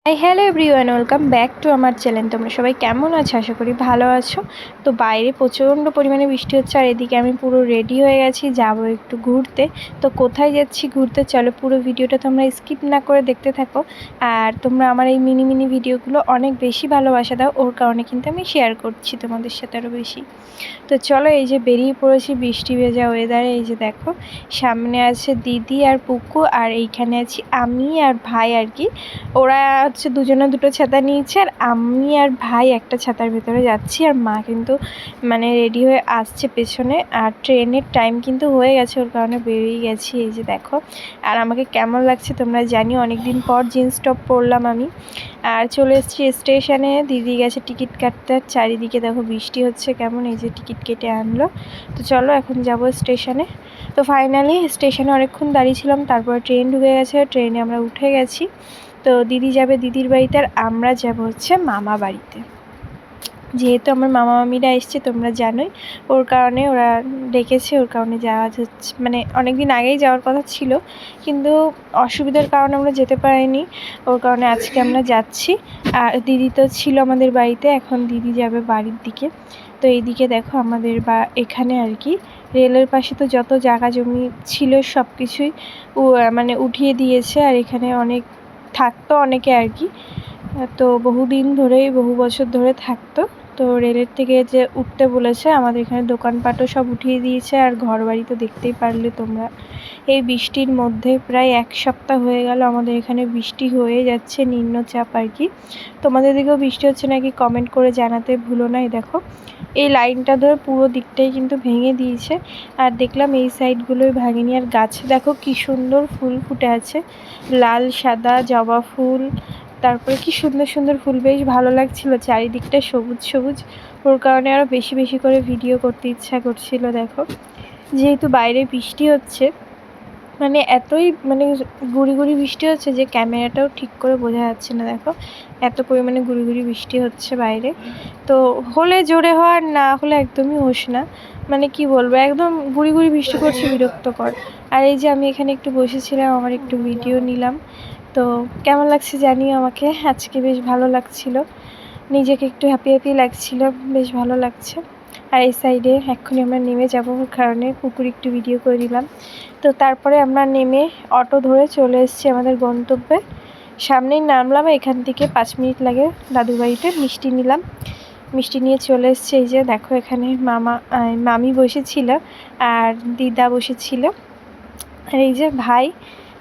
Hello everyone, welcome back to আমার channel. তোমরা সবাই কেমন আছো? আশা করি ভালো আছো। তো বাইরে প্রচণ্ড পরিমাণে বৃষ্টি হচ্ছে, আর এদিকে আমি পুরো রেডি হয়ে গেছি, যাব একটু ঘুরতে। তো কোথায় যাচ্ছি ঘুরতে, চলো পুরো ভিডিওটা তোমরা স্কিপ না করে দেখতে থাকো। আর তোমরা আমার এই মিনি মিনি ভিডিওগুলো অনেক বেশি ভালোবাসা দাও, ওর কারণে কিন্তু আমি শেয়ার করছি তোমাদের সাথে আরও বেশি। তো চলো, এই যে বেরিয়ে পড়েছি বৃষ্টি ভেজা ওয়েদারে। এই যে দেখো, সামনে আছে দিদি আর পুকু, আর এইখানে আছি আমি আর ভাই আর কি। ওরা হচ্ছে দুজনে দুটো ছাতা নিয়েছে, আর আমি আর ভাই একটা ছাতার ভেতরে যাচ্ছি। আর মা কিন্তু মানে রেডি হয়ে আসছে পেছনে। আর ট্রেনের টাইম কিন্তু হয়ে গেছে, ওর কারণে বেরিয়ে গেছি। এই যে দেখো, আর আমাকে কেমন লাগছে তোমরা জানিও। অনেক দিন পর জিন্স টপ পরলাম আমি। আর চলে এসেছি স্টেশনে, দিদি গেছে টিকিট কাটতে। আর চারিদিকে দেখো বৃষ্টি হচ্ছে কেমন, এই যে টিকিট কেটে আনলো। তো চলো এখন যাব স্টেশনে। তো ফাইনালি স্টেশনে অনেকক্ষণ দাঁড়িয়েছিলাম, তারপর ট্রেন ঢুকে গেছে, ট্রেনে আমরা উঠে গেছি। তো দিদি যাবে দিদির বাড়িতে, আর আমরা যাব হচ্ছে মামা বাড়িতে। যেহেতু আমার মামা মামিরা এসছে তোমরা জানোই, ওর কারণে ওরা ডেকেছে, ওর কারণে যাওয়া হচ্ছে। মানে অনেক দিন আগেই যাওয়ার কথা ছিল, কিন্তু অসুবিধার কারণে আমরা যেতে পারিনি, ওর কারণে আজকে আমরা যাচ্ছি। আর দিদি তো ছিল আমাদের বাড়িতে, এখন দিদি যাবে বাড়ির দিকে। তো এইদিকে দেখো আমাদের বা এখানে আর কি রেলের পাশে তো যত জায়গা জমি ছিল সব কিছুই মানে উঠিয়ে দিয়েছে। আর এখানে অনেক থাকতো অনেকে আর কি, তো বহুদিন ধরেই বহু বছর ধরে থাকতো। তো রেলের থেকে যে উঠতে বলেছে, আমাদের এখানে দোকানপাটও সব উঠিয়ে দিয়েছে। আর ঘরবাড়ি তো দেখতেই পারলে তোমরা, এই বৃষ্টির মধ্যে প্রায় এক সপ্তাহ হয়ে গেল আমাদের এখানে বৃষ্টি হয়ে যাচ্ছে, নিম্নচাপ আর কি। তোমাদের দিকেও বৃষ্টি হচ্ছে নাকি কমেন্ট করে জানাতে ভুলো না। দেখো এই লাইনটা ধরে পুরো দিকটাই কিন্তু ভেঙে দিয়েছে, আর দেখলাম এই সাইডগুলোই ভাঙেনি। আর গাছে দেখো কি সুন্দর ফুল ফুটে আছে, লাল সাদা জবা ফুল, তারপরে কি সুন্দর সুন্দর ফুল, বেশ ভালো লাগছিল, চারিদিকটা সবুজ সবুজ। ওর কারণে আরও বেশি বেশি করে ভিডিও করতে ইচ্ছা করছিল। দেখো যেহেতু বাইরে বৃষ্টি হচ্ছে, মানে এতই মানে গুড়ি গুড়ি বৃষ্টি হচ্ছে যে ক্যামেরাটাও ঠিক করে বোঝা যাচ্ছে না। দেখো এত পরিমাণে গুড়ি গুড়ি বৃষ্টি হচ্ছে বাইরে। তো হলে জোরে হয়, আর না হলে একদমই হোস না। মানে কি বলবো, একদম গুড়ি গুড়ি বৃষ্টি করছে, বিরক্তকর। আর এই যে আমি এখানে একটু বসেছিলাম, আমার একটু ভিডিও নিলাম। তো কেমন লাগছে জানিও আমাকে, আজকে বেশ ভালো লাগছিল, নিজেকে একটু হ্যাপি হ্যাপি লাগছিল, বেশ ভালো লাগছে। আর এই সাইডে এক্ষুনি আমরা নেমে যাব, কারণে পুকুর একটু ভিডিও করে নিলাম। তো তারপরে আমরা নেমে অটো ধরে চলে এসেছি আমাদের গন্তব্যে। সামনেই নামলাম, এখান থেকে 5 মিনিট লাগে দাদুর বাড়িতে। মিষ্টি নিলাম, মিষ্টি নিয়ে চলে এসেছি। এই যে দেখো এখানে মামি বসেছিল, আর দিদা বসেছিল, আর এই যে ভাই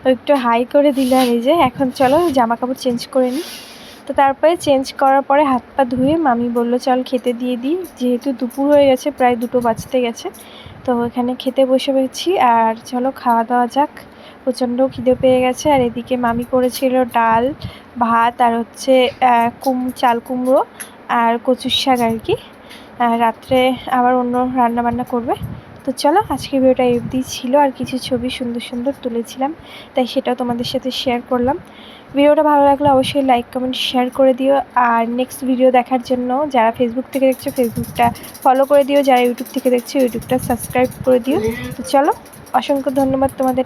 ও একটু হাই করে দিল। আর এই যে এখন চলো জামা কাপড় চেঞ্জ করে নিই। তো তারপরে চেঞ্জ করার পরে হাত পা ধুয়ে মামি বললো চল খেতে দিয়ে দিই, যেহেতু দুপুর হয়ে গেছে, প্রায় 2টো বাজতে গেছে। তো এখানে খেতে বসে পেয়েছি, আর চলো খাওয়া দাওয়া যাক, প্রচণ্ড খিদে পেয়ে গেছে। আর এদিকে মামি করেছিল ডাল ভাত, আর হচ্ছে চাল কুমড়ো আর কচুর শাক আর কি। রাত্রে আবার অন্য রান্না বান্না করবে। তো চলো আজকে ভিডিওটা অবধি ছিল, আর কিছু ছবি সুন্দর সুন্দর তুলেছিলাম, তাই সেটাও তোমাদের সাথে শেয়ার করলাম। ভিডিওটা ভালো লাগলে অবশ্যই লাইক কমেন্ট শেয়ার করে দিও। আর নেক্সট ভিডিও দেখার জন্য যারা ফেসবুক থেকে দেখছো ফেসবুকটা ফলো করে দিও, যারা ইউটিউব থেকে দেখছো ইউটিউবটা সাবস্ক্রাইব করে দিও। তো চলো, অসংখ্য ধন্যবাদ তোমাদের।